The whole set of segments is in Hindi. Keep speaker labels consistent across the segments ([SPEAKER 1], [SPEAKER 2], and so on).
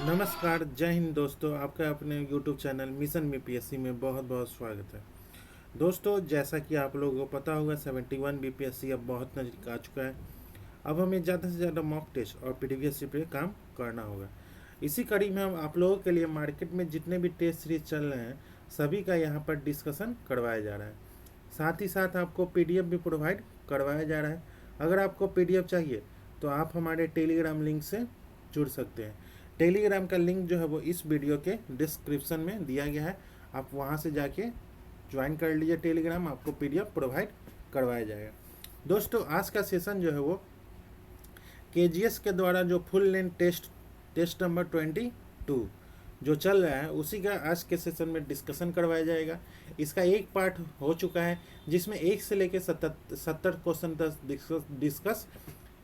[SPEAKER 1] नमस्कार, जय हिंद दोस्तों। आपका अपने यूट्यूब चैनल मिशन में पीएससी में बहुत बहुत स्वागत है। दोस्तों, जैसा कि आप लोगों को पता होगा 71 बीपीएससी अब बहुत नज़दीक आ चुका है। अब हमें ज़्यादा से ज़्यादा मॉक टेस्ट और पीडीवीएससी पे काम करना होगा। इसी कड़ी में हम आप लोगों के लिए मार्केट में जितने भी टेस्ट सीरीज चल रहे हैं सभी का यहाँ पर डिस्कशन करवाया जा रहा है। साथ ही साथ आपको पीडीएफ भी प्रोवाइड करवाया जा रहा है। अगर आपको पीडीएफ चाहिए तो आप हमारे टेलीग्राम लिंक से जुड़ सकते हैं। टेलीग्राम का लिंक जो है वो इस वीडियो के डिस्क्रिप्शन में दिया गया है। आप वहाँ से जाके ज्वाइन कर लीजिए टेलीग्राम, आपको पीडीएफ प्रोवाइड करवाया जाएगा। दोस्तों, आज का सेशन जो है वो केजीएस के द्वारा जो फुल लेंथ टेस्ट नंबर 22 जो चल रहा है उसी का आज के सेशन में डिस्कशन करवाया जाएगा। इसका एक पार्ट हो चुका है जिसमें 1 से लेकर 70 क्वेश्चन तक डिस्कस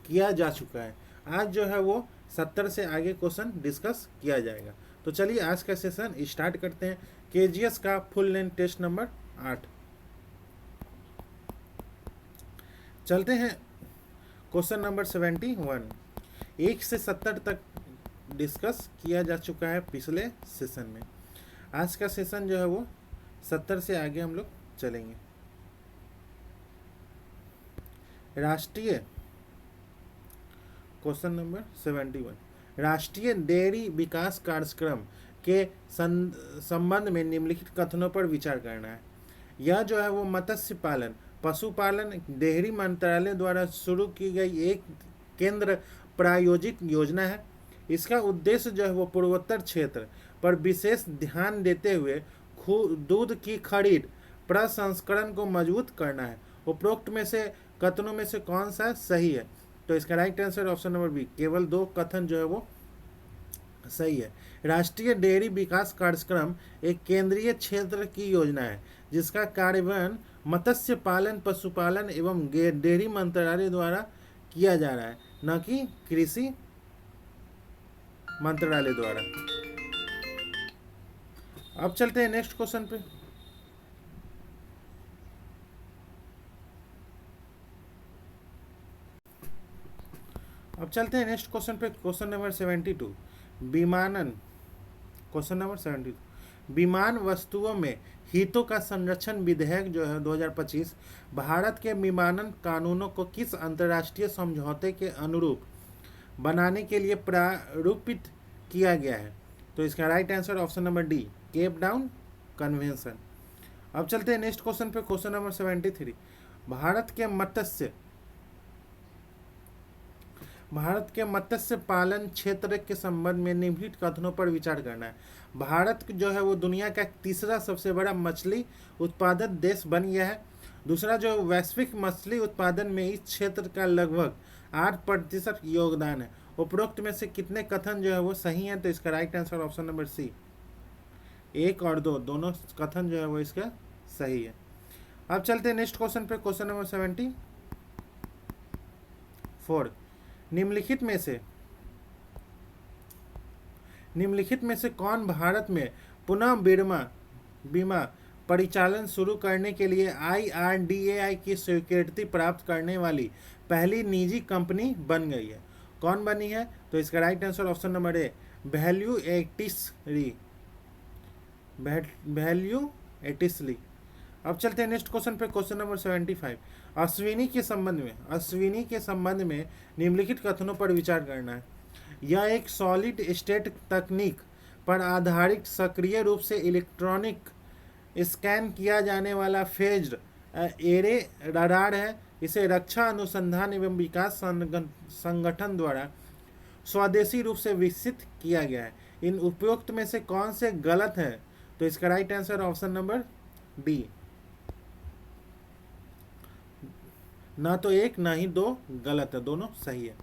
[SPEAKER 1] किया जा चुका है। आज जो है वो 70 से आगे क्वेश्चन डिस्कस किया जाएगा। तो चलिए आज का सेशन स्टार्ट करते हैं। केजीएस का फुल लेंथ टेस्ट नंबर 8 चलते हैं। क्वेश्चन नंबर 71 1 से 70 तक डिस्कस किया जा चुका है पिछले सेशन में। आज का सेशन जो है वो 70 से आगे हम लोग चलेंगे। राष्ट्रीय क्वेश्चन नंबर 71 राष्ट्रीय डेयरी विकास कार्यक्रम के संबंध में निम्नलिखित कथनों पर विचार करना है। यह जो है वो मत्स्य पालन पशुपालन डेयरी मंत्रालय द्वारा शुरू की गई एक केंद्र प्रायोजित योजना है। इसका उद्देश्य जो है वो पूर्वोत्तर क्षेत्र पर विशेष ध्यान देते हुए दूध की खरीद प्रसंस्करण को मजबूत करना है। उपरोक्त में से कथनों में से कौन सा सही है? तो इसका right answer option number B, केवल 2 कथन जो है वो सही है। राष्ट्रीय डेयरी विकास कार्यक्रम एक केंद्रीय क्षेत्र की योजना है जिसका कार्यान्वयन मत्स्य पालन पशुपालन एवं डेयरी मंत्रालय द्वारा किया जा रहा है, न कि कृषि मंत्रालय द्वारा। अब चलते हैं नेक्स्ट क्वेश्चन पे। अब चलते हैं नेक्स्ट क्वेश्चन पे। क्वेश्चन नंबर 72 विमानन क्वेश्चन नंबर 72 विमान वस्तुओं में हितों का संरक्षण विधेयक जो है 2025 भारत के विमानन कानूनों को किस अंतर्राष्ट्रीय समझौते के अनुरूप बनाने के लिए प्रारूपित किया गया है? तो इसका right answer option number D, Cape Town convention. अब चलते हैं नेक्स्ट क्वेश्चन पे। क्वेश्चन नंबर 73 भारत के मत्स्य पालन क्षेत्र के संबंध में निम्नलिखित कथनों पर विचार करना है। भारत जो है वो दुनिया का तीसरा सबसे बड़ा मछली उत्पादक देश बन गया है। दूसरा जो वैश्विक मछली उत्पादन में इस क्षेत्र का लगभग 8% योगदान है। उपरोक्त में से कितने कथन जो है वो सही है? तो इसका right answer option number C, 1 और 2 दोनों कथन जो है वो इसका सही है। अब चलते हैं नेक्स्ट क्वेश्चन पे। क्वेश्चन नंबर 74 निम्नलिखित में से कौन भारत में पुनः बीमा परिचालन शुरू करने के लिए IRDAI की स्वीकृति प्राप्त करने वाली पहली निजी कंपनी बन गई है? कौन बनी है? तो इसका right answer option number A, value एटिसली। अब चलते हैं नेक्स्ट क्वेश्चन पे। क्वेश्चन नंबर 75 अश्विनी के संबंध में निम्नलिखित कथनों पर विचार करना है। यह एक सॉलिड स्टेट तकनीक पर आधारित सक्रिय रूप से इलेक्ट्रॉनिक स्कैन किया जाने वाला फेज्ड एरे रडार है। इसे रक्षा अनुसंधान एवं विकास संगठन द्वारा स्वदेशी रूप से विकसित किया गया है। इन उपयुक्त में से कौन से गलत है? तो इसका right answer option number D, ना तो 1 ना ही 2 गलत है, दोनों सही है।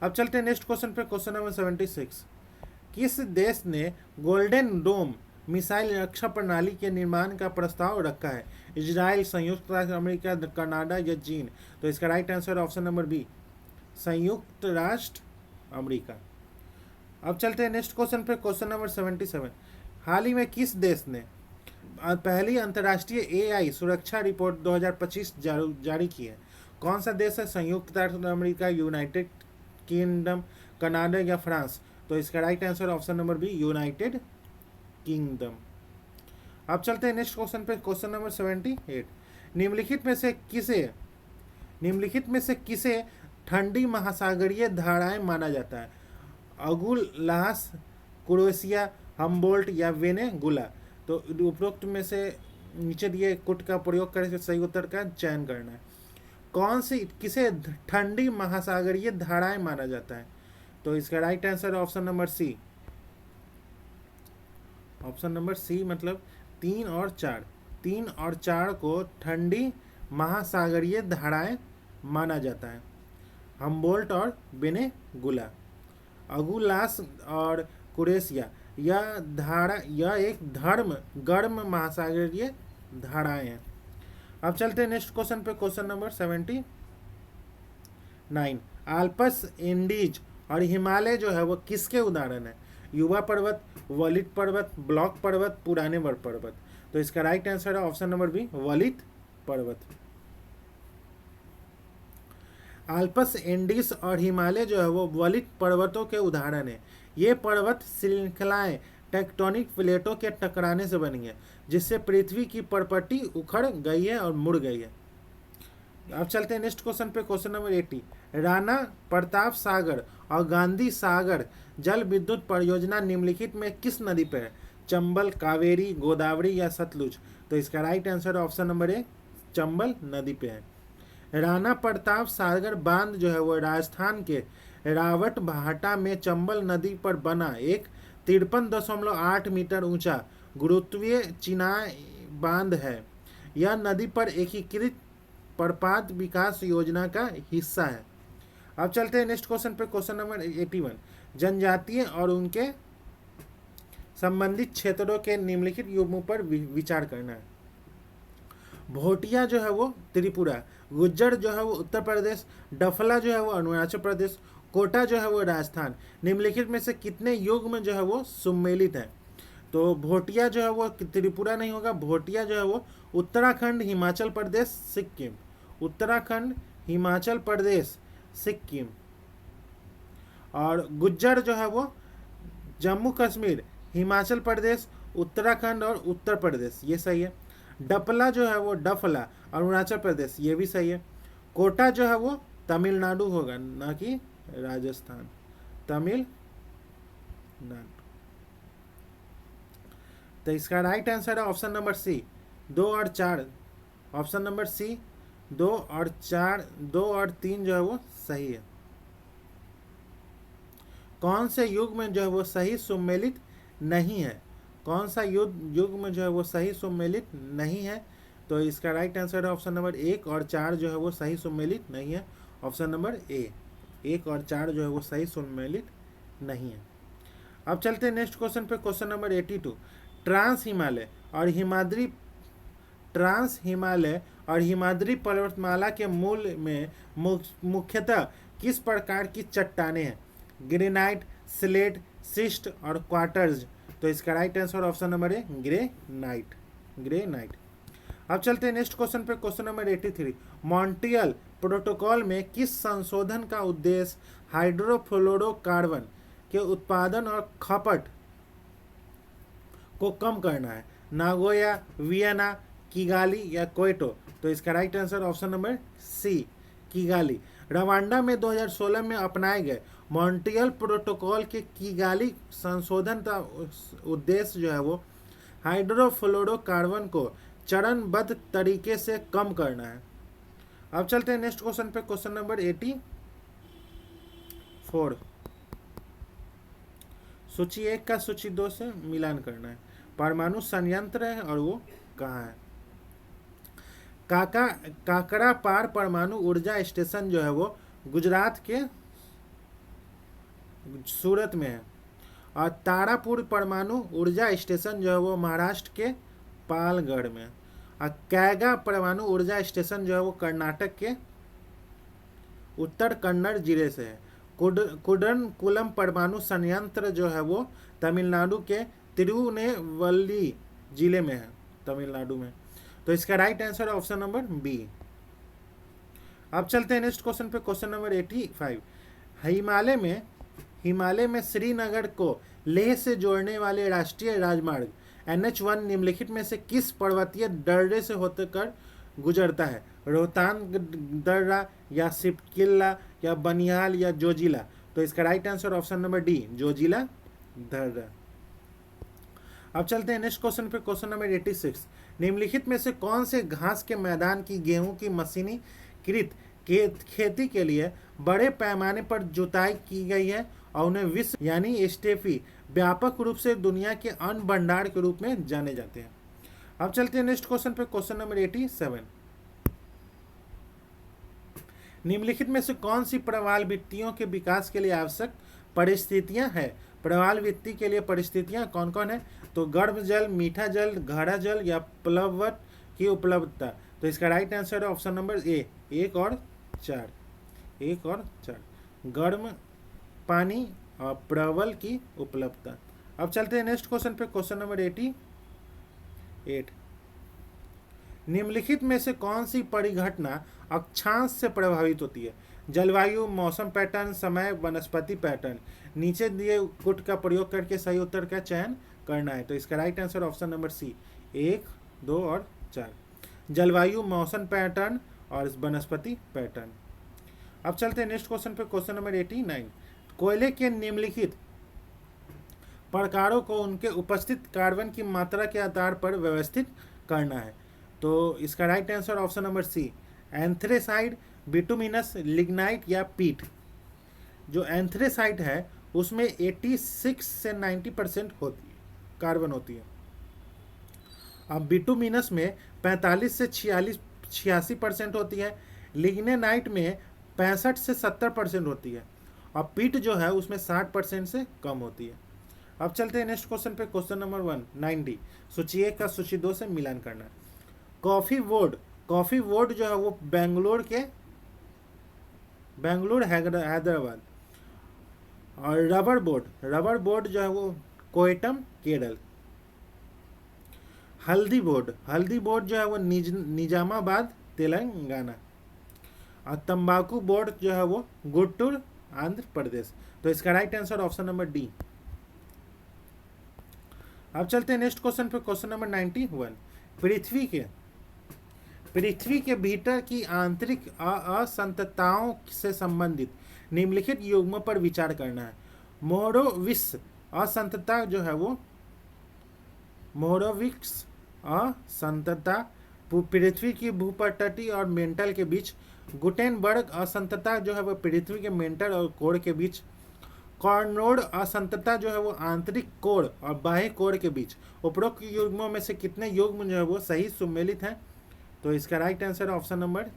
[SPEAKER 1] अब चलते हैं नेक्स्ट क्वेश्चन पे। क्वेश्चन नंबर 76 किस देश ने गोल्डन डोम मिसाइल रक्षा प्रणाली के निर्माण का प्रस्ताव रखा है? इजराइल, संयुक्त राष्ट्र अमेरिका, कनाडा या चीन? तो इसका right answer option number B, संयुक्त राष्ट्र अमेरिका। अब चलते हैं नेक्स्ट क्वेश्चन पे। क्वेश्चन नंबर 77 हाल ही में किस देश ने पहली अंतर्राष्ट्रीय AI सुरक्षा रिपोर्ट 2025 जारी की है? कौन सा देश है? संयुक्त राष्ट्र अमेरिका, यूनाइटेड किंगडम, कनाडा या फ्रांस? तो इसका right answer option number B United Kingdom. अब चलते हैं नेक्स्ट क्वेश्चन पे, क्वेश्चन नंबर 78। निम्नलिखित में से किसे ठंडी महासागरीय धाराएं माना जाता है? अगुलास, क्रोएशिया, हम्बोल्ट या वेनेगुला। तो उपरोक्त में से नीचे दिए कुट का प्रयोग करके सही उत्तर का चयन करना है। किसे ठंडी महासागरीय धाराएं माना जाता है? तो इसका right answer option number C. Option number C मतलब 3 और 4। 3 और 4 को ठंडी महासागरीय धाराएं माना जाता है, हम्बोल्ट और वेनेगुला। अगुलास और क्रोएशिया यह एक गर्म महासागरीय धाराएं हैं। अब चलते हैं नेक्स्ट क्वेश्चन पे, क्वेश्चन नंबर 79। आल्प्स, एंडीज और हिमालय जो है वो किसके उदाहरण है? युवा पर्वत, वलित पर्वत, ब्लॉक पर्वत, पुराने वर पर्वत। तो इसका राइट आंसर है ऑप्शन नंबर बी वलित पर्वत। आल्प्स, एंडीज और हिमालय जो है वो वलित पर्वतों के उदाहरण है। ये पर्वत श्रृंखलाएं टेक्टोनिक प्लेटों के टकराने से बनी है, जिससे पृथ्वी की परपटी उखड़ गई है और मुड़ गई है। अब चलते हैं नेक्स्ट क्वेश्चन पे, क्वेश्चन नंबर 80। राणा प्रताप सागर और गांधी सागर जल विद्युत परियोजना निम्नलिखित में किस नदी पर है? चंबल, कावेरी, गोदावरी या सतलुज। तो इसका राइट आंसर ऑप्शन नंबर ए चंबल नदी पे है। राणा प्रताप सागर बांध जो है वो राजस्थान के रावट भाटा में चंबल नदी पर बना एक 53.8 मीटर ऊंचा गुरुत्वीय चिनाई बांध है। यह नदी पर एकीकृत प्रपात विकास योजना का हिस्सा है। अब चलते हैं नेक्स्ट क्वेश्चन पे, क्वेश्चन नंबर 81। जनजातीय और उनके संबंधित क्षेत्रों के निम्नलिखित युग्मों पर विचार करना है। भोटिया जो है वो त्रिपुरा, गुज्जर जो है वो उत्तर प्रदेश, डफला जो है वो अरुणाचल प्रदेश, कोटा जो है वो राजस्थान। निम्नलिखित में से कितने युग्म जो है वो सम्मिलित है? तो भोटिया जो है वो त्रिपुरा नहीं होगा, भोटिया जो है वो उत्तराखंड, हिमाचल प्रदेश, सिक्किम। उत्तराखंड, हिमाचल प्रदेश, सिक्किम। और गुज्जर जो है वो जम्मू कश्मीर, हिमाचल प्रदेश, उत्तराखंड और उत्तर प्रदेश, ये सही है। डपला जो है वो डफला, अरुणाचल प्रदेश, ये भी सही है। कोटा जो है वो तमिलनाडु होगा, ना कि राजस्थान, तमिलनाडु। तो इसका राइट आंसर है ऑप्शन नंबर सी 2 और 4। ऑप्शन नंबर सी 2 और 4, 2 और 3 जो है वो सही है। कौन से युग में जो है वो सही सम्मिलित नहीं है? कौन सा युग में जो है वो सही सम्मिलित नहीं है? तो इसका राइट आंसर है ऑप्शन नंबर 1 और 4 जो है वो सही सम्मिलित नहीं है। ऑप्शन नंबर ए 1 और 4 जो है वो सही सम्मिलित नहीं है। अब चलते हैं नेक्स्ट क्वेश्चन पे, क्वेश्चन नंबर 82। ट्रांस हिमालय और हिमाद्री पर्वतमाला के मूल में मुख्यतः किस प्रकार की चट्टानें हैं? ग्रेनाइट, स्लेट, सिस्ट और क्वार्टर्स। तो इसका राइट आंसर ऑप्शन नंबर है ग्रेनाइट। अब चलते हैं नेक्स्ट क्वेश्चन पे, क्वेश्चन नंबर 83। मॉन्ट्रियल प्रोटोकॉल में किस संशोधन का उद्देश्य हाइड्रोफ्लोरोकार्बन के उत्पादन और खपत को कम करना है? नागोया, वियना, किगाली या क्वेटो। तो इसका right answer option number C Kigali. Rwanda में 2016 में अपनाए गए मॉन्ट्रियल प्रोटोकॉल के किगाली संशोधन का उद्देश्य जो है वो हाइड्रोफ्लोरोकार्बन को चरणबद्ध तरीके से कम करना है। अब चलते हैं नेक्स्ट क्वेश्चन पे, क्वेश्चन नंबर 84। सूची 1 का सूची 2 से मिलान करना है। परमाणु संयंत्र है और वो कहाँ है? काकरा पार परमाणु ऊर्जा स्टेशन जो है वो गुजरात के सूरत में है। और तारापुर परमाणु ऊर्जा स्टेशन जो है वो महाराष्ट्र के पालगढ़ में। और कैगा परमाणु ऊर्जा स्टेशन जो है वो कर्नाटक के उत्तर कन्नड़ जिले से है। कुडनकुलम परमाणु संयंत्र जो है वो तमिलनाडु के तिरुनेवल्ली जिले में है, तमिलनाडु में। तो इसका right answer option number B. अब चलते हैं नेक्स्ट क्वेश्चन पे, क्वेश्चन नंबर 85। हिमालय में हिमालय में श्रीनगर को लेह से जोड़ने वाले राष्ट्रीय राजमार्ग NH1 निम्नलिखित में से किस पर्वतीय दर्रे से होकर गुजरता है? रोहतांग दर्रा या सिपकिल्ला या बनिहाल या जोजिला? तो इसका right answer option number D, Zoji La दर्रा। अब चलते हैं नेक्स्ट क्वेश्चन पे, क्वेश्चन नंबर 86। निम्नलिखित में से कौन से घास के मैदान की गेहूं की मशीनीकृत खेती के लिए बड़े पैमाने पर जुताई की गई है और उन्हें विश्व यानी स्टेफी व्यापक रूप से दुनिया के अन्न भंडार के रूप में जाने जाते हैं? अब चलते हैं नेक्स्ट क्वेश्चन पे, क्वेश्चन नंबर 87। निम्नलिखित में से कौन सी प्रवाल वित्तियों के विकास के लिए आवश्यक परिस्थितियां हैं? प्रवाल वित्ती के लिए परिस्थितियां कौन कौन है? तो गर्म जल, मीठा जल, गाढ़ा जल या प्लववत की उपलब्धता? तो इसका राइट आंसर है ऑप्शन नंबर ए, 1 और 4। 1 और 4, गर्म पानी और प्रवल की उपलब्धता। अब चलते हैं नेक्स्ट क्वेश्चन पे, क्वेश्चन नंबर 88। निम्नलिखित में से कौन सी परिघटना अक्षांश से प्रभावित होती है? जलवायु, मौसम पैटर्न, समय, वनस्पति पैटर्न? नीचे दिए कुट का प्रयोग करके सही उत्तर का चयन करना है। तो इसका right answer option number C, 1, 2 और 4, जलवायु, मौसम पैटर्न और वनस्पति पैटर्न। अब चलते हैं नेक्स्ट क्वेश्चन पे, क्वेश्चन नंबर 89। कोयले के निम्नलिखित प्रकारों को उनके उपस्थित कार्बन की मात्रा के आधार पर व्यवस्थित करना है। तो इसका right answer option number C, anthracite, bituminous, lignite या पीट? जो एंथ्रेसाइड है उसमें 86 से 90% होती है, कार्बन होती है। अब बिटुमिनस में 45 से 86% होती है। लिग्नेनाइट में 65 से 70% होती है। और पीट जो है उसमें 60% से कम होती है। अब चलते हैं नेक्स्ट क्वेश्चन पे, क्वेश्चन नंबर 190। सूची 1 का सूची 2 से मिलान करना है। कॉफी बोर्ड जो है वो बेंगलुरु हैदराबाद। और रबर बोर्ड जो है वो कोयटम केरल। हल्दी बोर्ड जो है वो निजामाबाद तेलंगाना। और तंबाकू बोर्ड जो है वो गुंटूर आंध्र प्रदेश। तो इसका right answer option number D. अब चलते हैं नेक्स्ट क्वेश्चन पे, क्वेश्चन नंबर 91। पृथ्वी के भीतर की आंतरिक असंतताओं से संबंधित निम्नलिखित युग्मों पर विचार करना है। मोहरोविक्स असंतता जो है वो पृथ्वी की भूपटटी और मेंटल के बीच। गुटेनबर्ग असंतता जो है वो पृथ्वी के मेंटल और कोर के बीच। कॉर्नोड असंतता जो है वो आंतरिक कोर और बाह्य कोर के बीच। उपरोक्त युग्मों में से कितने युग्म जो है वो सही सुमेलित हैं? तो इसका right answer option number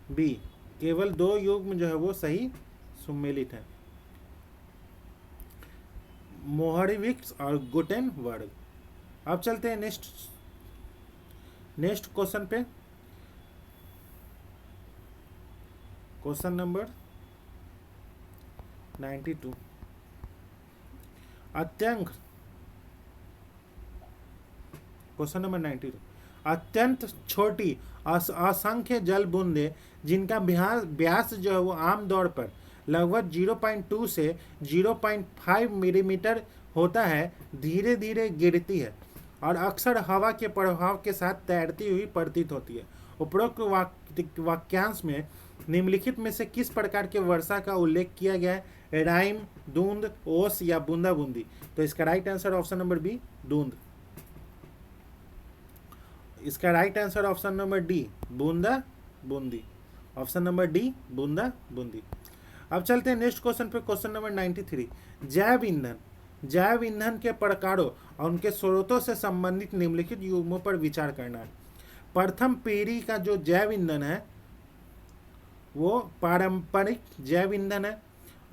[SPEAKER 1] B, केवल 2 युग्म जो है वो सही सुमेलित हैं, मोहरविक्स और गुटेनबर्ग। अब चलते हैं नेक्स्ट क्वेश्चन पे, क्वेश्चन नंबर 92। Question number 92। अत्यंत छोटी असंख्य जल बूंदें जिनका व्यास जो है वो आमतौर पर लगभग 0.2 से 0.5 मिलीमीटर होता है, धीरे धीरे गिरती है और अक्सर हवा के प्रभाव के साथ तैरती हुई प्रतीत होती है। उपरोक्त वाक्यांश में निम्नलिखित में से किस प्रकार के वर्षा का उल्लेख किया गया है? राइम, दूंद, ओस या बूंदा बूंदी? तो इसका right answer option number B, दूंद। इसका right answer option number D, बूंदा बूंदी। ऑप्शन नंबर डी, बूंदा बूंदी। अब चलते हैं नेक्स्ट क्वेश्चन पे, क्वेश्चन नंबर 93। जैव ईंधन के प्रकारों और उनके स्रोतों से संबंधित निम्नलिखित युग्मों पर विचार करना है। प्रथम पीढ़ी का जो जैव ईंधन है वो पारंपरिक जैव ईंधन है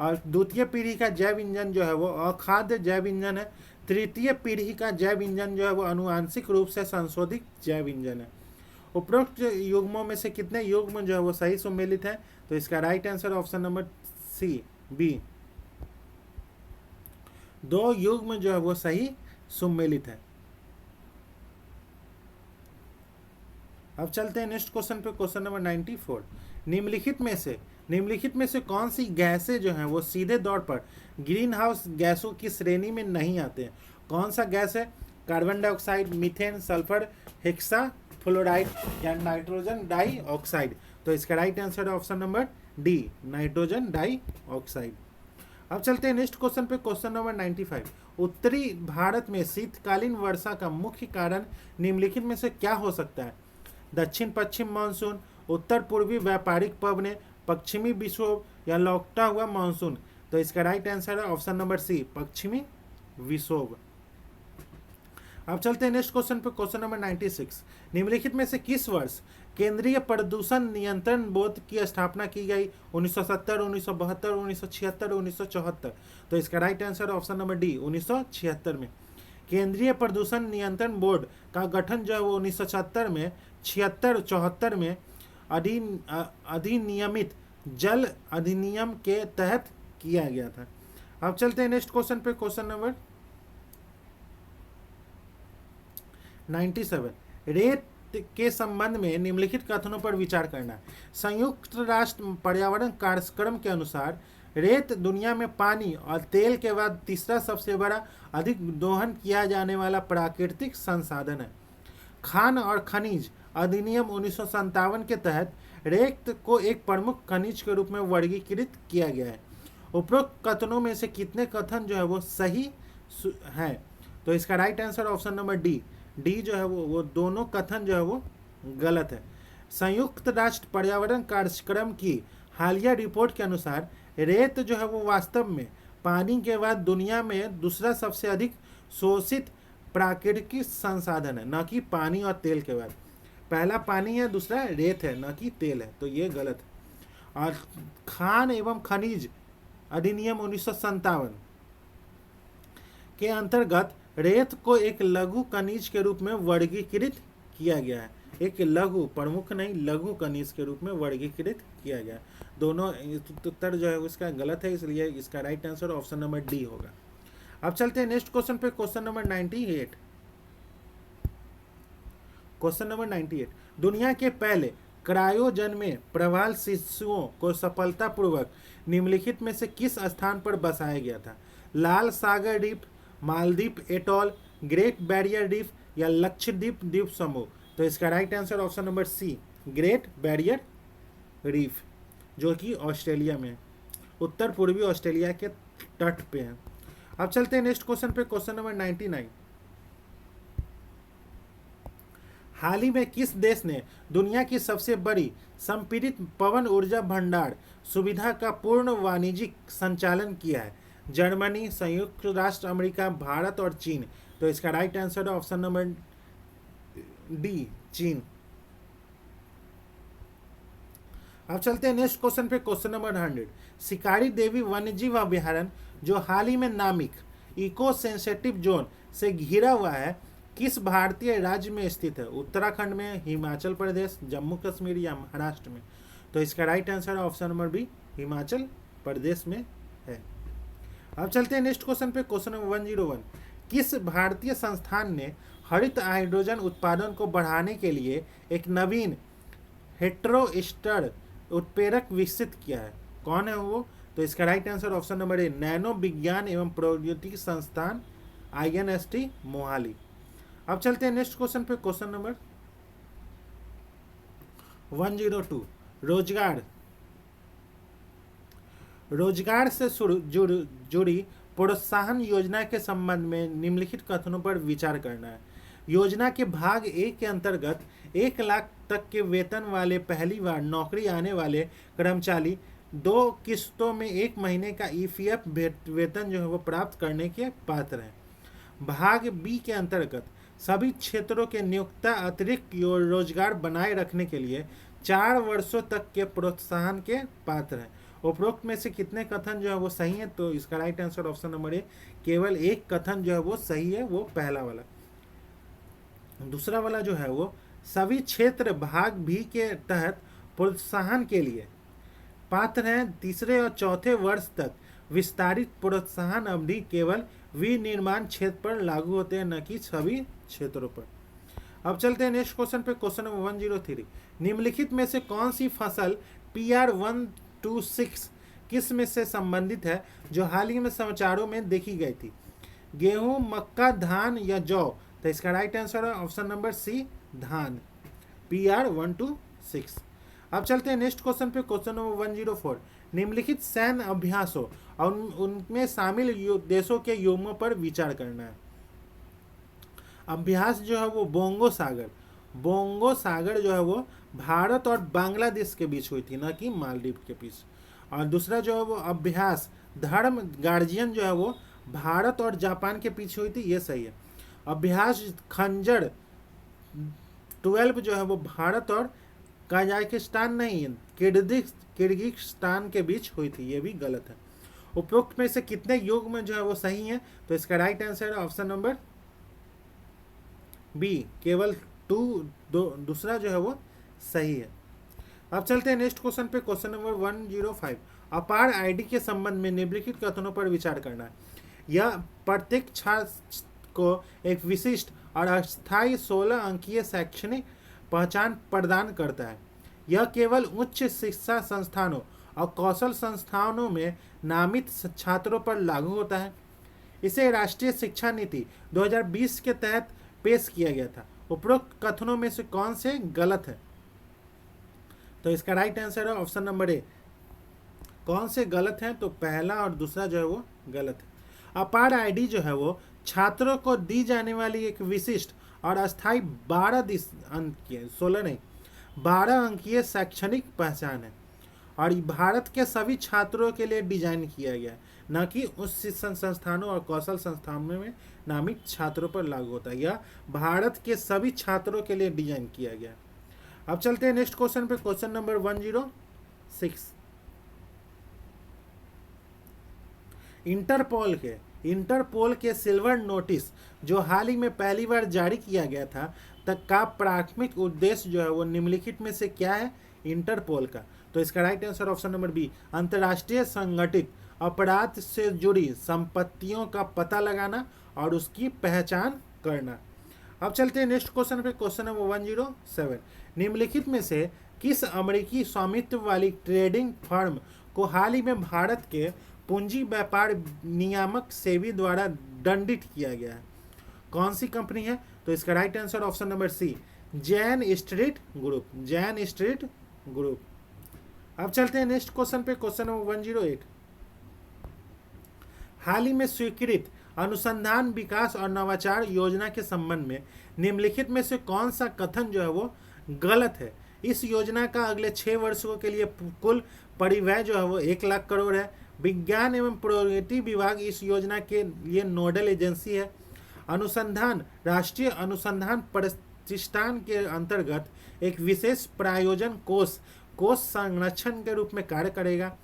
[SPEAKER 1] और द्वितीय पीढ़ी का जैव ईंधन जो है वो अखाद्य जैव ईंधन है। तृतीय पीढ़ी का जैव ईंधन जो है वो आनुवांशिक रूप से संशोधित जैव ईंधन है। उपरोक्त युग्मों में से कितने युग्म जो है वो सही सुमेलित है? तो इसका right answer option number C, B, 2 युग्म जो है वो सही सुमेलित है। अब चलते हैं नेक्स्ट क्वेश्चन पे, क्वेश्चन नंबर 94। निम्नलिखित में से निम्नलिखित में से कौन सी गैसें जो हैं वो सीधे तौर पर ग्रीन हाउस गैसों की श्रेणी में नहीं आते हैं? कौन सा गैस है? Carbon dioxide, methane, sulphur, hexa fluoride या नाइट्रोजन डाइऑक्साइड? तो इसका राइट आंसर है option number D, nitrogen dioxide. अब चलते हैं नेक्स्ट क्वेश्चन पे, क्वेश्चन नंबर 95। उत्तरी भारत में शीतकालीन वर्षा का मुख्य कारण निम्नलिखित में से क्या हो सकता है? दक्षिण पश्चिम मानसून, उत्तर पूर्वी व्यापारिक पवने, पश्चिमी विक्षोभ या लौटता हुआ मानसून? तो इसका राइट आंसर है ऑप्शन नंबर सी, पश्चिमी विक्षोभ। अब चलते हैं नेक्स्ट क्वेश्चन पे, क्वेश्चन नंबर 96। निम्नलिखित में से किस वर्ष केंद्रीय प्रदूषण नियंत्रण बोर्ड की स्थापना की गई? 1970, 1972, 1976, 1974? तो इसका right answer option number D, 1976 में। केंद्रीय प्रदूषण नियंत्रण बोर्ड का गठन जो है वो 1970 में, 76, 74 में अधिनियमित जल अधिनियम के तहत किया गया था। अब चलते हैं नेक्स्ट क्वेश्चन पे, क्वेश्चन नंबर 97। रेत के संबंध में निम्नलिखित कथनों पर विचार करना। संयुक्त राष्ट्र पर्यावरण कार्यक्रम के अनुसार रेत दुनिया में पानी और तेल के बाद तीसरा सबसे बड़ा अधिक दोहन किया जाने वाला प्राकृतिक संसाधन है। खान और खनिज अधिनियम 1957 के तहत रेत को एक प्रमुख खनिज के रूप में वर्गीकृत किया गया है। उपरोक्त कथनों में से कितने कथन जो है वो सही है? तो इसका right answer option number D, जो है वो दोनों कथन जो है वो गलत है। संयुक्त राष्ट्र पर्यावरण कार्यक्रम की हालिया रिपोर्ट के अनुसार रेत जो है वो वास्तव में पानी के बाद दुनिया में दूसरा सबसे अधिक शोषित प्राकृतिक संसाधन है, न कि पानी और तेल के बाद। पहला पानी है, दूसरा रेत है, न कि तेल है, तो ये गलत है। और खान एवं खनिज अधिनियम 1957 के अंतर्गत रेत को एक लघु खनिज के रूप में वर्गीकृत किया गया है। एक लघु, प्रमुख नहीं, लघु खनिज के रूप में वर्गीकृत किया गया है। दोनों उत्तर जो है उसका गलत है, इसलिए इसका right answer option number D होगा। अब चलते हैं नेक्स्ट क्वेश्चन पे, क्वेश्चन नंबर 98। Question number 98। दुनिया के पहले क्रायोजन में प्रवाल शिशुओं को सफलतापूर्वक निम्नलिखित में से किस स्थान पर बसाया गया था? लाल सागर द्वीप, Maldives atoll, Great Barrier Reef या लक्षद्वीप द्वीप समूह? तो इसका right answer option number C, Great Barrier Reef, जो कि ऑस्ट्रेलिया में, उत्तर पूर्वी ऑस्ट्रेलिया के तट पे है। अब चलते हैं नेक्स्ट क्वेश्चन पे, क्वेश्चन नंबर 99। हाल ही में किस देश ने दुनिया की सबसे बड़ी संपीड़ित पवन ऊर्जा भंडार सुविधा का पूर्ण वाणिज्यिक संचालन किया है? जर्मनी, संयुक्त राष्ट्र अमेरिका, भारत और चीन? तो इसका राइट आंसर है ऑप्शन नंबर डी, चीन। अब चलते हैं नेक्स्ट क्वेश्चन पे, क्वेश्चन नंबर 100। शिकारी देवी वन्यजीव अभ्यारण्य जो हाल ही में नामिक इको सेंसिटिव जोन से घिरा हुआ है, किस भारतीय राज्य में स्थित है? उत्तराखंड में, हिमाचल प्रदेश, जम्मू कश्मीर या महाराष्ट्र में? तो इसका राइट आंसर है option number B, Himachal Pradesh में है। अब चलते हैं नेक्स्ट क्वेश्चन पे, क्वेश्चन नंबर 101। किस भारतीय संस्थान ने हरित हाइड्रोजन उत्पादन को बढ़ाने के लिए एक नवीन हेटेरोस्टर उत्प्रेरक विकसित किया है? कौन है वो? तो इसका राइट आंसर ऑप्शन नंबर ए, नैनो विज्ञान एवं प्रौद्योगिकी संस्थान INST मोहाली। अब चलते हैं नेक्स्ट क्वेश्चन पे, क्वेश्चन नंबर 102। रोजगार से जुड़ी प्रोत्साहन योजना के संबंध में निम्नलिखित कथनों पर विचार करना है। योजना के भाग ए के अंतर्गत 1 लाख तक के वेतन वाले पहली बार नौकरी आने वाले कर्मचारी 2 किस्तों में 1 महीने का EPF वेतन जो है वो प्राप्त करने के पात्र हैं। भाग बी के अंतर्गत सभी क्षेत्रों के नियोक्ता अतिरिक्त रोजगार बनाए रखने के लिए 4 वर्षों तक के प्रोत्साहन के पात्र हैं। उपरोक्त में से कितने कथन जो है वो सही है? तो इसका राइट आंसर ऑप्शन नंबर ए, केवल एक कथन जो है वो सही है, वो पहला वाला। दूसरा वाला जो है वो सभी क्षेत्र भाग भी के तहत प्रोत्साहन के लिए पात्र हैं। तीसरे और चौथे वर्ष तक विस्तारित प्रोत्साहन अवधि केवल विनिर्माण क्षेत्र पर लागू होते हैं, न कि सभी क्षेत्रों पर। अब चलते हैं नेक्स्ट क्वेश्चन पे, क्वेश्चन नंबर 103। निम्नलिखित में से कौन सी फसल PR टू सिक्स किस में से संबंधित है जो हाल ही में समाचारों में देखी गई थी? गेहूं, मक्का, धान या जौ? तो इसका राइट आंसर है ऑप्शन नंबर सी, धान। PR 126। अब चलते हैं नेक्स्ट क्वेश्चन पे, क्वेश्चन नंबर 104। निम्नलिखित सैन्य अभ्यासों और उनमें शामिल देशों के युग्मों पर विचार करना है। अभ्यास जो है वो बोंगो सागर जो है वो भारत और बांग्लादेश के बीच हुई थी, ना कि मालदीव के बीच। और दूसरा जो है वो अभ्यास धर्म गार्जियन जो है वो भारत और जापान के बीच हुई थी, ये सही है। अभ्यास खंजर 12 जो है वो भारत और कजाकिस्तान नहीं, किर्गिस्तान के बीच हुई थी, ये भी गलत है। उपरोक्त में से कितने युग्म जो है वो सही है? तो इसका राइट आंसर है ऑप्शन नंबर बी, केवल 2 दूसरा जो है वो सही है। अब चलते हैं नेक्स्ट क्वेश्चन पे, क्वेश्चन नंबर 105। अपार आईडी के संबंध में निम्नलिखित कथनों पर विचार करना है। यह प्रत्येक छात्र को एक विशिष्ट और अस्थायी 16 अंकीय शैक्षणिक पहचान प्रदान करता है। यह केवल उच्च शिक्षा संस्थानों और कौशल संस्थानों में नामित छात्रों पर लागू होता है। इसे राष्ट्रीय शिक्षा नीति 2020 के तहत पेश किया गया था। उपरोक्त कथनों में से कौन से गलत है? तो इसका राइट आंसर है ऑप्शन नंबर ए। कौन से गलत हैं? तो पहला और दूसरा जो है वो गलत है। अपार आईडी जो है वो छात्रों को दी जाने वाली एक विशिष्ट और अस्थायी 12 अंकीय शैक्षणिक पहचान है और भारत के सभी छात्रों के लिए डिजाइन किया गया है, न कि उस शिक्षण संस्थानों और कौशल संस्थानों में नामित छात्रों पर लागू होता है। यह भारत के सभी छात्रों के लिए डिजाइन किया गया है। अब चलते हैं नेक्स्ट क्वेश्चन पे, क्वेश्चन नंबर 106। इंटरपोल के सिल्वर नोटिस जो हाल ही में पहली बार जारी किया गया था, तक का प्राथमिक उद्देश्य जो है वो निम्नलिखित में से क्या है? इंटरपोल का। तो इसका right answer option number B, अंतर्राष्ट्रीय संगठित अपराध से जुड़ी संपत्तियों का पता लगाना और उसकी पहचान करना। अब चलते हैं नेक्स्ट क्वेश्चन पे, क्वेश्चन नंबर 107। निम्नलिखित में से किस अमेरिकी स्वामित्व वाली ट्रेडिंग फर्म को हाल ही में भारत के पूंजी व्यापार नियामक सेबी द्वारा दंडित किया गया है? कौन सी कंपनी है? तो इसका right answer option number C, Jane Street Group. अब चलते हैं नेक्स्ट क्वेश्चन पे, क्वेश्चन नंबर 108। हाल ही में स्वीकृत अनुसंधान विकास और नवाचार योजना के संबंध में निम्नलिखित में से कौन सा कथन जो है वो गलत है? इस योजना का अगले 6 वर्षों के लिए कुल परिव्यय जो है वो 1 लाख करोड़ है। विज्ञान एवं प्रौद्योगिकी विभाग इस योजना के लिए नोडल एजेंसी है। अनुसंधान राष्ट्रीय अनुसंधान प्रतिष्ठान के अंतर्गत एक विशेष प्रायोजन कोष संरक्षण के रूप में कार्य करेगा।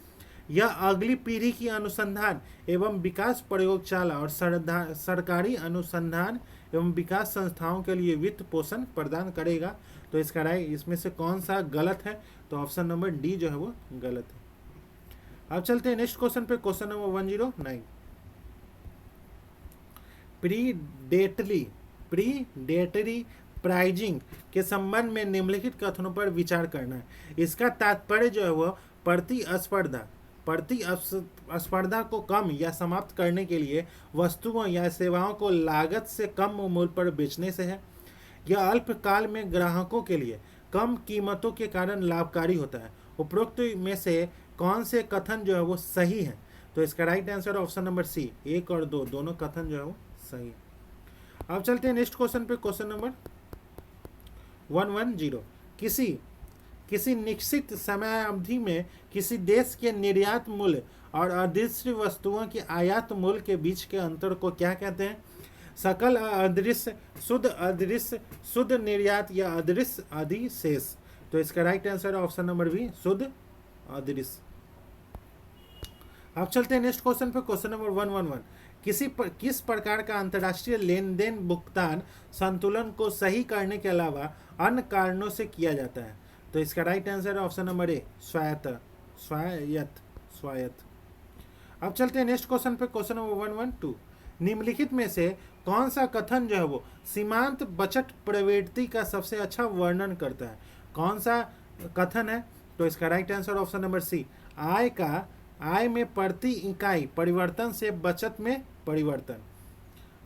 [SPEAKER 1] यह अगली पीढ़ी की अनुसंधान एवं विकास प्रयोगशाला और सरकारी अनुसंधान एवं विकास संस्थाओं के लिए वित्त पोषण प्रदान करेगा। तो इसका राय इसमें से कौन सा गलत है? तो ऑप्शन नंबर डी जो है वो गलत है। अब चलते हैं नेक्स्ट क्वेश्चन पे, क्वेश्चन नंबर 109। प्रीडेटरी प्राइजिंग के संबंध में निम्नलिखित कथनों पर विचार करना है। इसका तात्पर्य जो है वो प्रतिस्पर्धा को कम या समाप्त करने के लिए वस्तुओं या सेवाओं को लागत से कम मूल्य पर बेचने से है। यह अल्पकाल में ग्राहकों के लिए कम कीमतों के कारण लाभकारी होता है। उपरोक्त में से कौन से कथन जो है वो सही है? तो इसका right answer option number C, 1 और 2 दोनों कथन जो है वो सही है। अब चलते हैं नेक्स्ट क्वेश्चन पे, क्वेश्चन नंबर 110। किसी निश्चित समय अवधि में किसी देश के निर्यात मूल्य और अदृश्य वस्तुओं के आयात मूल्य के बीच के अंतर को क्या कहते हैं? सकल अदृश्य, शुद्ध अदृश्य, शुद्ध निर्यात या अदृश्य अधिशेष। तो इसका right answer option number B, शुद्ध अदृश्य। अब चलते हैं नेक्स्ट क्वेश्चन पे, क्वेश्चन नंबर 111। किस प्रकार का अंतर्राष्ट्रीय लेन देन भुगतान संतुलन को सही करने के अलावा अन्य कारणों से किया जाता है? तो इसका राइट आंसर है ऑप्शन नंबर ए, स्वायत्त। अब चलते हैं नेक्स्ट क्वेश्चन पे, क्वेश्चन नंबर 112। निम्नलिखित में से कौन सा कथन जो है वो सीमांत बचत प्रवृत्ति का सबसे अच्छा वर्णन करता है? कौन सा कथन है? तो इसका right answer option number C, आय में प्रति इकाई परिवर्तन से बचत में परिवर्तन।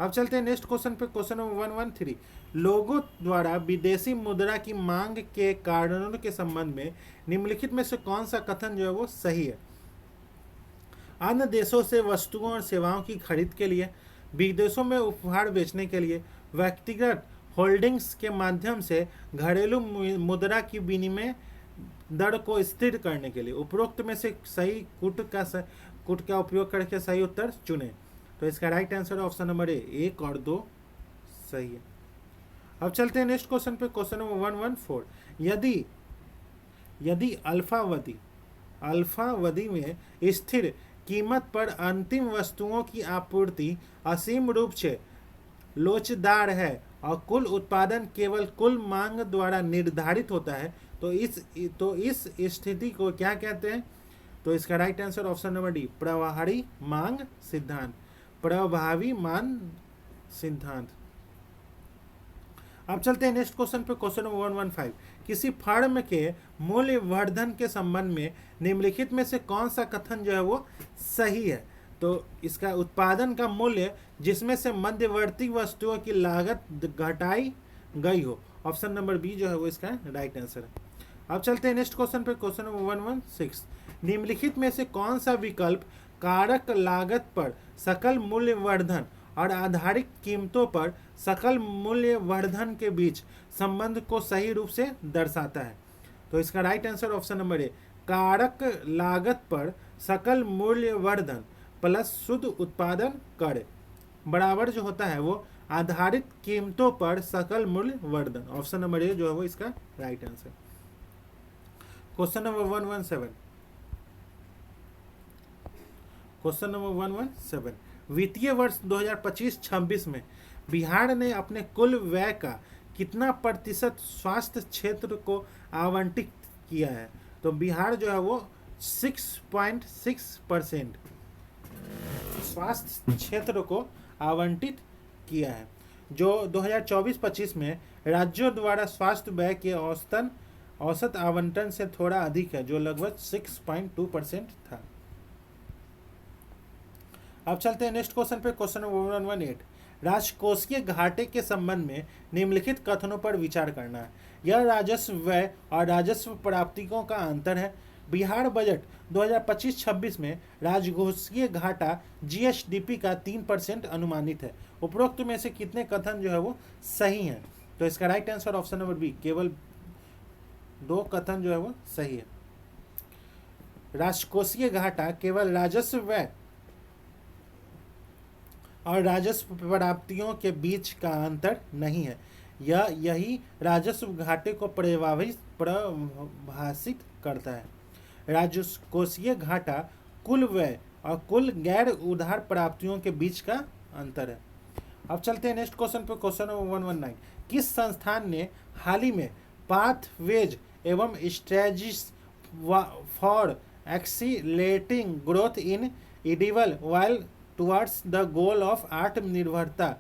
[SPEAKER 1] अब चलते हैं नेक्स्ट क्वेश्चन पे, क्वेश्चन नंबर 113। लोगों द्वारा विदेशी मुद्रा की मांग के कारणों के संबंध में निम्नलिखित में से कौन सा कथन जो है वो सही है? अन्य देशों से वस्तुओं और सेवाओं की खरीद के लिए, विदेशों में उपहार बेचने के लिए, व्यक्तिगत होल्डिंग्स के माध्यम से घरेलू मुद्रा की विनिमय दर को स्थिर करने के लिए। उपरोक्त में से सही कूट का उपयोग करके सही उत्तर चुने। तो इसका राइट आंसर ऑप्शन नंबर ए, 1 और 2 सही है। अब चलते हैं नेक्स्ट क्वेश्चन पे, क्वेश्चन नंबर 114। यदि अल्पावधि में स्थिर कीमत पर अंतिम वस्तुओं की आपूर्ति असीम रूप से लोचदार है और कुल उत्पादन केवल कुल मांग द्वारा निर्धारित होता है, तो इस स्थिति को क्या कहते हैं? तो इसका right answer option number D, प्रभावी मांग सिद्धांत। प्रभावी मांग सिद्धांत। अब चलते हैं नेक्स्ट क्वेश्चन पे, क्वेश्चन नंबर 115। किसी फर्म के मूल्य वर्धन के संबंध में निम्नलिखित में से कौन सा कथन जो है वो सही है? तो इसका उत्पादन का मूल्य जिसमें से मध्यवर्ती वस्तुओं की लागत घटाई गई हो। ऑप्शन नंबर बी जो है वो इसका राइट आंसर है। अब चलते हैं नेक्स्ट क्वेश्चन पे, क्वेश्चन नंबर 116। निम्नलिखित में से कौन सा विकल्प कारक लागत पर सकल मूल्य वर्धन और आधारित कीमतों पर सकल मूल्य वर्धन के बीच संबंध को सही रूप से दर्शाता है? तो इसका राइट आंसर ऑप्शन नंबर ए, कारक लागत पर सकल मूल्य वर्धन प्लस शुद्ध उत्पादन कर बराबर जो होता है वो आधारित कीमतों पर सकल मूल्य वर्धन। ऑप्शन नंबर ए जो है वो इसका right answer. Question number 117। Question number 117। वित्तीय वर्ष 2025-26 में बिहार ने अपने कुल व्यय का कितना प्रतिशत स्वास्थ्य क्षेत्र को आवंटित किया है? तो बिहार जो है वो 6.6% स्वास्थ्य क्षेत्र को आवंटित किया है, जो 2024-25 में राज्यों द्वारा स्वास्थ्य व्यय के औसत आवंटन से थोड़ा अधिक है, जो लगभग 6.2% था। अब चलते हैं नेक्स्ट क्वेश्चन पे, क्वेश्चन नंबर 118। राजकोषीय घाटे के संबंध में निम्नलिखित कथनों पर विचार करना है। यह राजस्व व्यय और राजस्व प्राप्तियों का अंतर है। बिहार बजट 2025-26 में राजकोषीय घाटा जीएसडीपी का 3% अनुमानित है। उपरोक्त में से कितने कथन जो है वो सही हैं? तो इसका right answer option number B, केवल 2 कथन जो है वो सही है। राजकोषीय घाटा केवल राजस्व व्यय और राजस्व प्राप्तियों के बीच का अंतर नहीं है। यही राजस्व घाटे को परिभाषित करता है। राजकोषीय घाटा कुल व्यय और कुल गैर उधार प्राप्तियों के बीच का अंतर है। अब चलते हैं नेक्स्ट क्वेश्चन पे, क्वेश्चन नंबर 119। किस संस्थान ने हाल ही में पाथवेज एवं strategies for accelerating growth in edible oil towards the goal of आत्मनिर्भरता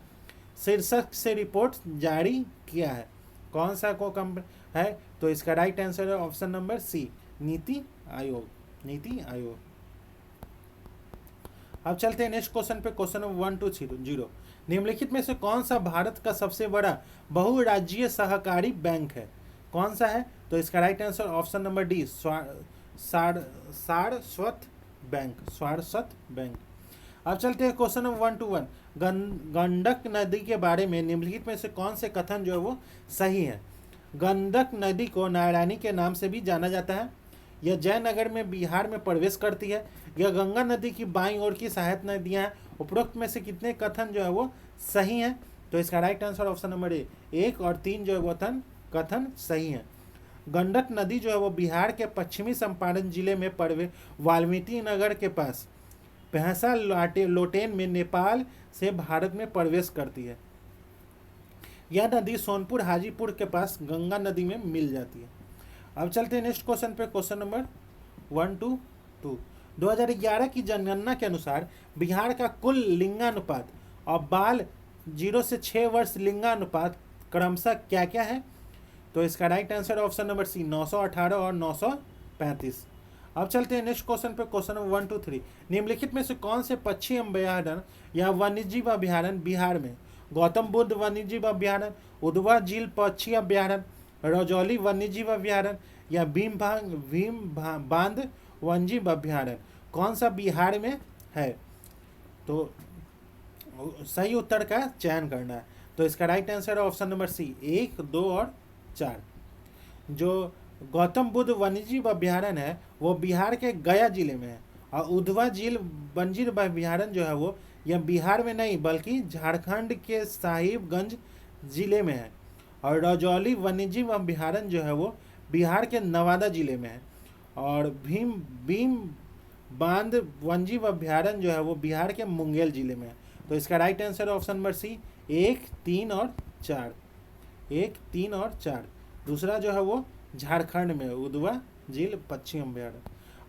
[SPEAKER 1] शीर्षक से रिपोर्ट जारी किया है? कौन सा को है? तो इसका राइट आंसर है ऑप्शन नंबर सी, नीति आयोग। अब चलते हैं नेक्स्ट क्वेश्चन पे, क्वेश्चन नंबर 120। निम्नलिखित में से कौन सा भारत का सबसे बड़ा बहुराज्यीय सहकारी बैंक है? कौन सा है? तो इसका right answer option number D, Saraswat bank. अब चलते हैं क्वेश्चन नंबर 121। गंडक नदी के बारे में निम्नलिखित में से कौन से कथन जो है वो सही है? गंडक नदी को नारायणी के नाम से भी जाना जाता है। यह जयनगर में बिहार में प्रवेश करती है। यह गंगा नदी की बाईं ओर की सहायक नदियां हैं। उपरोक्त में से कितने कथन जो है वो सही हैं? तो इसका राइट आंसर ऑप्शन नंबर ए, 1 और 3 जो है वो कथन सही है। गंडक नदी जो है वो बिहार के पश्चिमी चंपारण जिले में वाल्मीकि नगर के पास भैंसा लोटेन में नेपाल से भारत में प्रवेश करती है। यह नदी सोनपुर हाजीपुर के पास गंगा नदी में मिल जाती है। अब चलते हैं नेक्स्ट क्वेश्चन पे, क्वेश्चन नंबर 122। 2011 की जनगणना के अनुसार बिहार का कुल लिंगानुपात और बाल 0 से 6 वर्ष लिंगानुपात क्रमशः क्या क्या है? तो इसका right answer option number C, 918 और 935। अब चलते हैं नेक्स्ट क्वेश्चन पे, क्वेश्चन नंबर 1 2 3। निम्नलिखित में से कौन से पक्षी अभयारण्य या वन्यजीव अभयारण्य बिहार में? गौतम बुद्ध वन्यजीव अभयारण्य, उदवा झील पक्षी अभयारण्य, रजौली वन्यजीव अभयारण्य या भीम बांध वन्यजीव अभयारण्य, कौन सा बिहार में है? तो सही उत्तर का चयन करना है। तो इसका राइट आंसर है ऑप्शन नंबर सी, 1 2 और 4। जो गौतम बुद्ध वन्यजीव अभयारण्य है वो बिहार के गया जिले में है, और उधवा झील वन्यजीव अभयारण्य जो है वो यह बिहार में नहीं बल्कि झारखंड के साहिबगंज जिले में है, और रजौली वन्यजीव अभयारण्य जो है वो बिहार के नवादा जिले में है, और भीम बांध वन्यजीव अभयारण्य जो है वो बिहार के मुंगेर जिले में है। तो इसका राइट आंसर है ऑप्शन नंबर सी, 1 3 और 4। 1 3 और 4। दूसरा जो है वो झारखंड में उदवा झील पश्चिम अभयारण्य।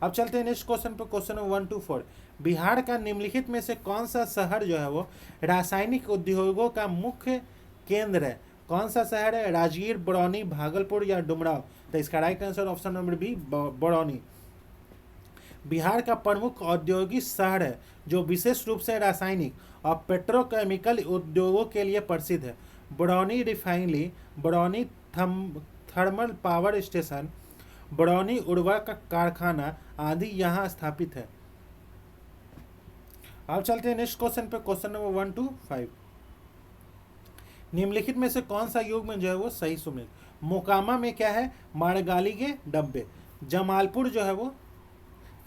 [SPEAKER 1] अब चलते हैं नेक्स्ट क्वेश्चन पर, क्वेश्चन नंबर 1 2 4। बिहार का निम्नलिखित में से कौन सा शहर जो है वो रासायनिक उद्योगों का मुख्य केंद्र है? कौन सा शहर है? राजगीर, बरौनी, भागलपुर या डुमराव? तो इसका right answer option number B, Barauni. Bihar का प्रमुख औद्योगिक शहर है जो विशेष रूप से रासायनिक और पेट्रोकेमिकल उद्योगों के लिए प्रसिद्ध है। Barauni refinery, Barauni thermal power station, Barauni उर्वरक का कारखाना आदि यहाँ स्थापित है। अब चलते हैं नेक्स्ट क्वेश्चन पे, क्वेश्चन नंबर 1 2 5। निम्नलिखित में से कौन सा युग में जो है वो सही सुमेल? मोकामा में क्या है? मारगाली के डब्बे। जमालपुर जो है वो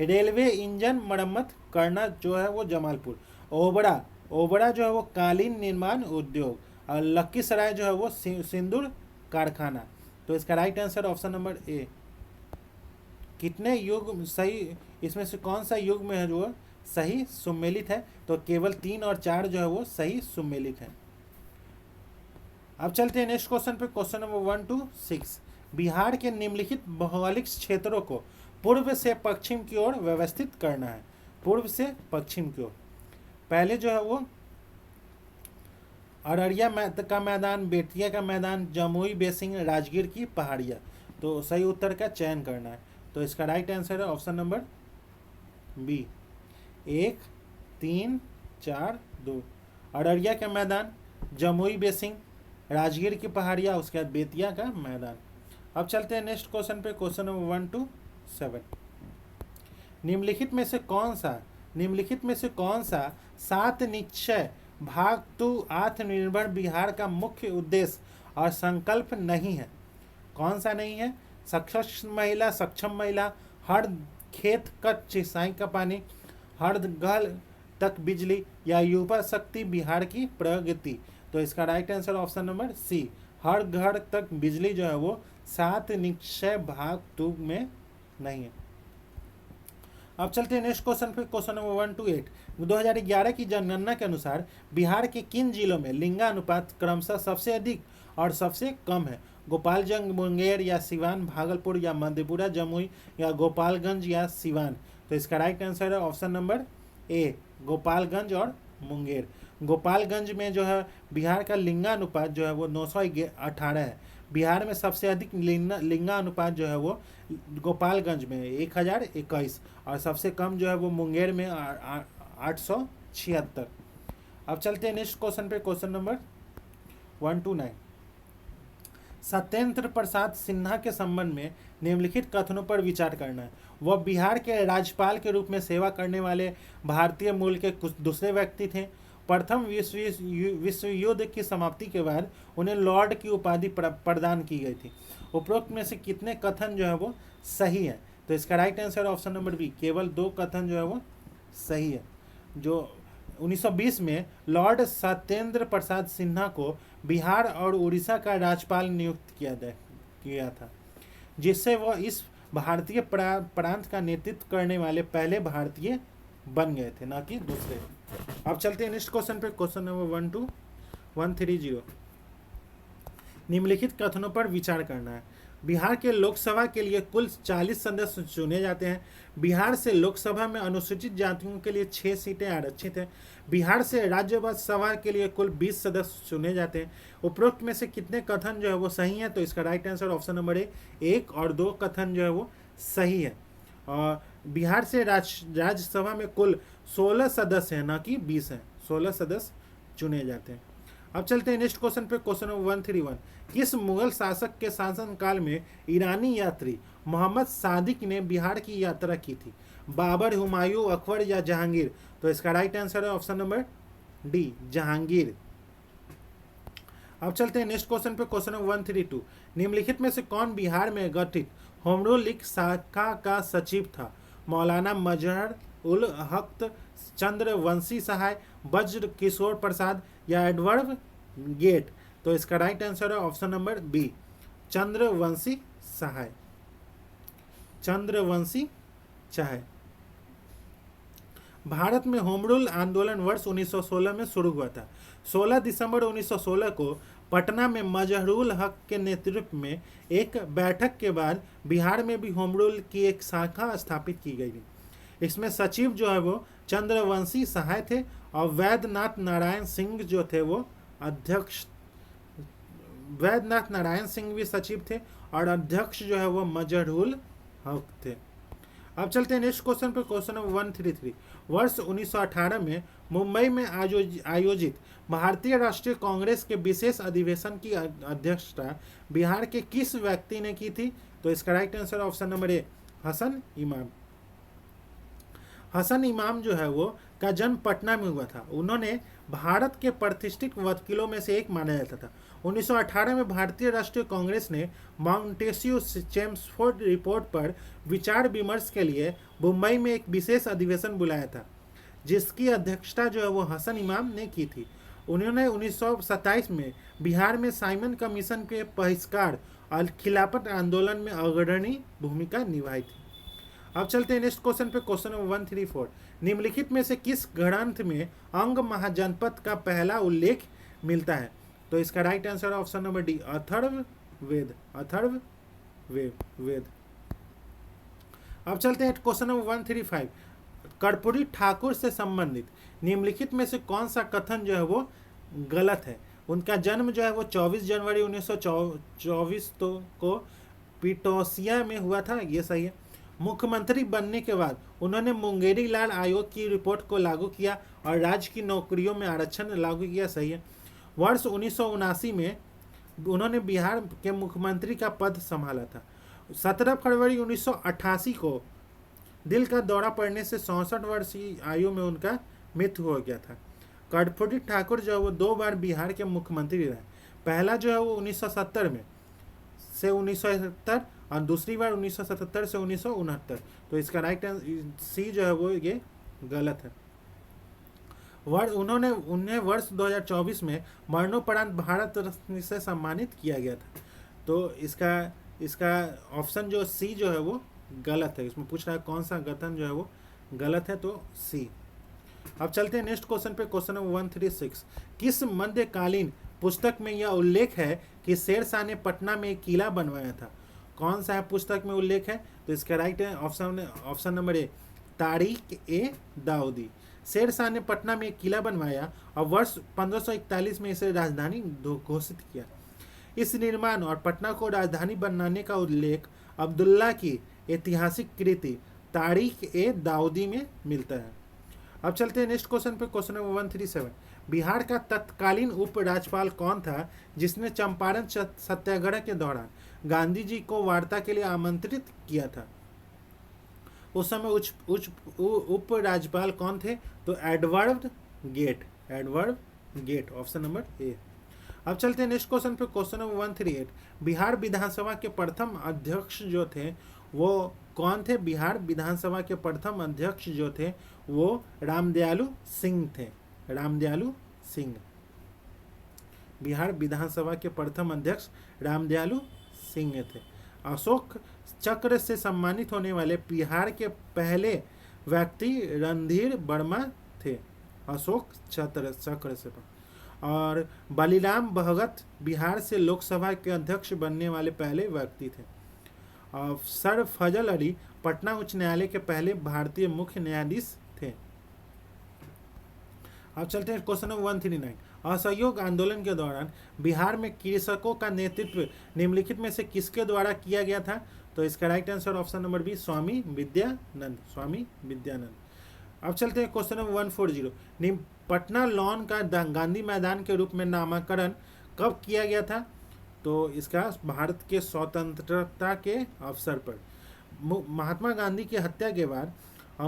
[SPEAKER 1] रेलवे इंजन मरम्मत करना जो है वो जमालपुर। ओबड़ा जो है वो कालीन निर्माण उद्योग, और लखीसराय जो है वो सिंदूर कारखाना। तो इसका राइट आंसर ऑप्शन नंबर ए। कितने युग सही, इसमें से कौन सा युग में है जो सही सुमेलित है? तो केवल 3 और 4 जो है वो सही सुमेलित है। अब चलते हैं नेक्स्ट क्वेश्चन पे, क्वेश्चन नंबर 1 2 6। बिहार के निम्नलिखित भौगोलिक क्षेत्रों को पूर्व से पश्चिम की ओर व्यवस्थित करना है। पूर्व से पश्चिम की ओर, पहले जो है वो अररिया का मैदान, बेतिया का मैदान, जमुई बेसिन, राजगीर की पहाड़ियाँ। तो सही उत्तर का चयन करना है। तो इसका राइट आंसर है ऑप्शन नंबर बी, 1 3 4 2। अररिया का मैदान, जमुई बेसिन, राजगीर की पहाड़ियाँ, उसके बाद बेतिया का मैदान। अब चलते हैं नेक्स्ट क्वेश्चन पे, क्वेश्चन नंबर 1 2 7। निम्नलिखित में से कौन सा 7 निश्चय भाग 2 आत्मनिर्भर बिहार का मुख्य उद्देश्य और संकल्प नहीं है? कौन सा नहीं है? सक्षम महिला, हर खेत तक सिंचाई का पानी, हर घर तक बिजली, या युवा शक्ति बिहार की प्रगति। तो इसका right answer option number C, हर घर तक बिजली जो है वो 7 निश्चय भाग 2 में नहीं है। अब चलते हैं नेक्स्ट क्वेश्चन पे, क्वेश्चन नंबर 1 2 8। 2011 की जनगणना के अनुसार बिहार के किन जिलों में लिंगानुपात क्रमशः सबसे अधिक और सबसे कम है? गोपालगंज, मुंगेर या सिवान, भागलपुर या मधेपुरा, जमुई या गोपालगंज या सिवान? तो इसका राइट आंसर है ऑप्शन नंबर ए, गोपालगंज और मुंगेर। गोपालगंज में जो है बिहार का लिंगानुपात जो है वो 918 है। बिहार में सबसे अधिक लिंगानुपात जो है वो गोपालगंज में 1021, और सबसे कम जो है वो मुंगेर में 876। अब चलते हैं नेक्स्ट क्वेश्चन पे, क्वेश्चन नंबर 1 2 9। सत्येंद्र प्रसाद सिन्हा के संबंध में निम्नलिखित कथनों पर विचार करना है। वह बिहार के राज्यपाल के रूप में सेवा करने वाले भारतीय मूल के कुछ दूसरे व्यक्ति थे। प्रथम विश्व युद्ध की समाप्ति के बाद उन्हें लॉर्ड की उपाधि प्रदान की गई थी। उपरोक्त में से कितने कथन जो है वो सही है? तो इसका right answer option number B, केवल 2 कथन जो है वो सही है। जो 1920 में लॉर्ड सत्येंद्र प्रसाद सिन्हा को बिहार और उड़ीसा का राज्यपाल नियुक्त किया था, जिससे वह इस भारतीय प्रांत का नेतृत्व करने वाले पहले भारतीय बन गए थे, ना कि दूसरे। अब चलते हैं नेक्स्ट क्वेश्चन पे, क्वेश्चन नंबर 1 2 1 3 0। निम्नलिखित कथनों पर विचार करना है। बिहार के लोकसभा के लिए कुल 40 सदस्य चुने जाते हैं। बिहार से लोकसभा में अनुसूचित जातियों के लिए 6 सीटें आरक्षित हैं। बिहार से राज्यसभा के लिए कुल 20 सदस्य चुने जाते हैं। उपरोक्त में से कितने कथन जो है वो सही है? तो इसका राइट आंसर ऑप्शन नंबर ए, 1 और 2 कथन जो है वो सही है। और बिहार से राज्यसभा में कुल 16 सदस्य हैं, ना कि 20 हैं। 16 सदस्य चुने जाते हैं। अब चलते हैं नेक्स्ट क्वेश्चन पे, क्वेश्चन नंबर 131। किस मुगल शासक के शासनकाल में ईरानी यात्री मोहम्मद सादिक ने बिहार की यात्रा की थी? बाबर, हुमायूं, अकबर या जहांगीर? तो इसका राइट आंसर है ऑप्शन नंबर डी, जहांगीर। अब चलते हैं नेक्स्ट क्वेश्चन पे, क्वेश्चन नंबर 132। निम्नलिखित में से कौन बिहार में गठित होमरूल लीग शाखा का सचिव था? मौलाना मजहर उल हक चंद्रवंशी सहाय, वज्र किशोर प्रसाद या एडवर्ड गेट? तो इसका राइट आंसर है option number B, Chandravanshi Sahay, Chandravanshi Sahay. Bharat में होम रूल आंदोलन वर्ष 1916 में शुरू हुआ था। 16 दिसंबर 1916 को पटना में मजहरुल हक के नेतृत्व में एक बैठक के बाद बिहार में भी होम रूल की एक शाखा स्थापित की गई। इसमें सचिव जो है वो चंद्रवंशी सहाय थे और वैद्यनाथ नारायण सिंह जो थे वो अध्यक्ष, वैद्यनाथ नारायण सिंह भी सचिव थे और अध्यक्ष जो है वो मजहरुल हक थे। अब चलते हैं नेक्स्ट क्वेश्चन पर, क्वेश्चन नंबर 133। वर्ष 1918 में मुंबई में आयोजित भारतीय राष्ट्रीय कांग्रेस के विशेष अधिवेशन की अध्यक्षता बिहार के किस व्यक्ति ने की थी? तो इसका right answer option number A, Hasan Imam. Hasan इमाम जो है वो का जन्म पटना में हुआ था। उन्होंने भारत के प्रतिष्ठित वकीलों में से एक माना जाता था। 1918 में भारतीय राष्ट्रीय कांग्रेस ने माउंटेस्क्यू चेम्सफोर्ड रिपोर्ट पर विचार विमर्श के लिए मुंबई में एक विशेष अधिवेशन बुलाया था, जिसकी अध्यक्षता जो है वो हसन इमाम ने की थी। उन्होंने 1927 में बिहार में साइमन कमीशन के बहिष्कार और खिलाफत आंदोलन में अग्रणी भूमिका निभाई थी। अब चलते हैं नेक्स्ट क्वेश्चन पे, क्वेश्चन नंबर 134। निम्नलिखित में से किस ग्रंथ में अंग महाजनपद का पहला उल्लेख मिलता है? तो इसका right answer option number D, Atharvaveda, Atharvaveda. अब चलते हैं क्वेश्चन नंबर 135। कर्पूरी ठाकुर से संबंधित निम्नलिखित में से कौन सा कथन जो है वो गलत है? उनका जन्म जो है वो 24 जनवरी 1924 को पिटोसिया में हुआ था, ये सही है। मुख्यमंत्री बनने के बाद उन्होंने मुंगेरी लाल आयोग की रिपोर्ट को लागू किया और राज्य की नौकरियों में आरक्षण लागू किया, सही है। वर्ष 1979 में उन्होंने बिहार के मुख्यमंत्री का पद संभाला था। 17 फरवरी 1988 को दिल का दौरा पड़ने से 64 वर्ष की आयु में उनका मृत्यु हो गया था। कर्पूरी ठाकुर जो है वो 2 बार बिहार के मुख्यमंत्री रहे। पहला जो है वो 1970 में से 1971 और दूसरी बार 1977 से 1969। तो इसका राइट सी जो है वो ये गलत है। उन्हें वर्ष 2024 में मरणोपरांत भारत रत्न से सम्मानित किया गया था। तो इसका ऑप्शन जो सी जो है वो गलत है। इसमें पूछ रहा है कौन सा कथन जो है वो गलत है, तो सी। अब चलते हैं नेक्स्ट क्वेश्चन पे, क्वेश्चन नंबर 136। किस मध्यकालीन पुस्तक में यह उल्लेख है कि शेरशाह ने पटना में एक किला बनवाया था? कौन सा है पुस्तक में उल्लेख है? तो इसका राइट है ऑप्शन नंबर ए, तारीख ए दाऊदी। शेरशाह ने पटना में एक किला बनवाया और वर्ष 1541 में इसे राजधानी घोषित किया। इस निर्माण और पटना को राजधानी बनाने का उल्लेख अब्दुल्ला की ऐतिहासिक कृति तारीख ए दाऊदी में मिलता है। अब चलते हैं नेक्स्ट क्वेश्चन पे, क्वेश्चन नंबर 137। बिहार का तत्कालीन उप राज्यपाल कौन था जिसने चंपारण सत्याग्रह के दौरान गांधी जी को वार्ता के लिए आमंत्रित किया था? उस समय उप राज्यपाल कौन थे? तो Edward Gait, option number A. अब चलते हैं नेक्स्ट क्वेश्चन पे, क्वेश्चन नंबर 138। बिहार विधानसभा के प्रथम अध्यक्ष जो थे वो कौन थे? बिहार विधानसभा के प्रथम अध्यक्ष जो थे वो रामदयालु सिंह थे, रामदयालु सिंह। बिहार विधानसभा के प्रथम अध्यक्ष रामदयालु सिंह थे। अशोक चक्र से सम्मानित होने वाले बिहार के पहले व्यक्ति रणधीर वर्मा थे, अशोक चक्र से। और बलिराम भगत बिहार से लोकसभा के अध्यक्ष बनने वाले पहले व्यक्ति थे। और सर फजल अली पटना उच्च न्यायालय के पहले भारतीय मुख्य न्यायाधीश थे। अब चलते हैं क्वेश्चन नंबर 139। असहयोग आंदोलन के दौरान बिहार में कृषकों का नेतृत्व निम्नलिखित में से किसके द्वारा किया गया था? तो इसका right answer option number B, Swami Vidyanand, Swami Vidyanand. अब चलते हैं क्वेश्चन नंबर 140। पटना लॉन का गांधी मैदान के रूप में नामकरण कब किया गया था? तो इसका भारत के स्वतंत्रता के अवसर पर। महात्मा गांधी की हत्या के बाद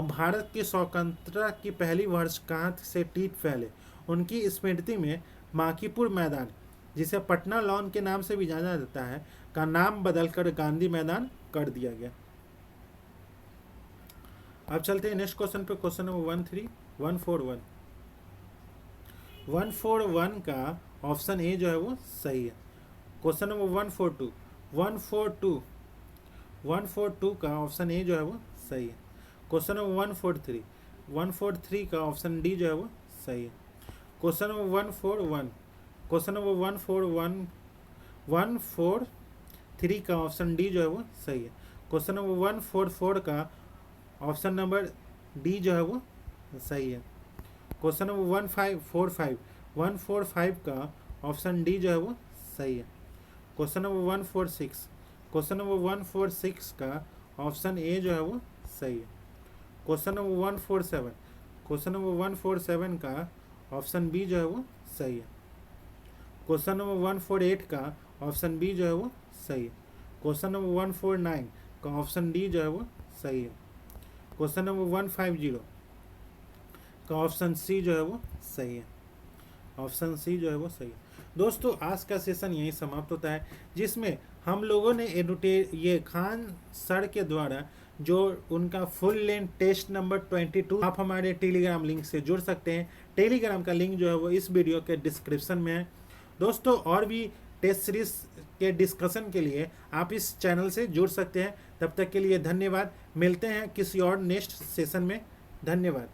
[SPEAKER 1] भारत की स्वतंत्रता की पहली वर्षगांठ से ठीक पहले उनकी स्मृति में माकीपुर मैदान, जिसे पटना लॉन के नाम से भी जाना जाता है, का नाम बदलकर गांधी मैदान कर दिया गया। अब चलते हैं नेक्स्ट क्वेश्चन पे, क्वेश्चन नंबर 141 का ऑप्शन ए जो है वो सही है। क्वेश्चन नंबर 142 का ऑप्शन ए जो है वो सही है। क्वेश्चन नंबर 143 का ऑप्शन डी जो है वो सही है। क्वेश्चन नंबर 143 का ऑप्शन डी जो है वो सही है। क्वेश्चन नंबर 144 का ऑप्शन नंबर डी जो है वो सही है। क्वेश्चन नंबर 145 का ऑप्शन डी जो है वो सही है। क्वेश्चन नंबर 146 का ऑप्शन ए जो है वो सही है। क्वेश्चन नंबर 147 का ऑप्शन बी जो है वो सही है। क्वेश्चन नंबर 148 का ऑप्शन बी जो है वो सही है। क्वेश्चन नंबर 149 का ऑप्शन डी जो है वो सही है। क्वेश्चन नंबर 150 का ऑप्शन सी जो है वो सही है। ऑप्शन सी जो है वो सही है। दोस्तों आज का सेशन यहीं समाप्त होता है, जिसमें हम लोगों ने ये खान सर के द्वारा जो उनका फुल लेंथ टेस्ट नंबर 22, आप हमारे टेलीग्राम लिंक से जुड़ सकते हैं। टेलीग्राम का लिंक जो है वो इस वीडियो के डिस्क्रिप्शन में है। दोस्तों और भी टेस्ट सीरीज के डिस्कशन के लिए आप इस चैनल से जुड़ सकते हैं। तब तक के लिए धन्यवाद। मिलते हैं किसी और नेक्स्ट सेशन में। धन्यवाद।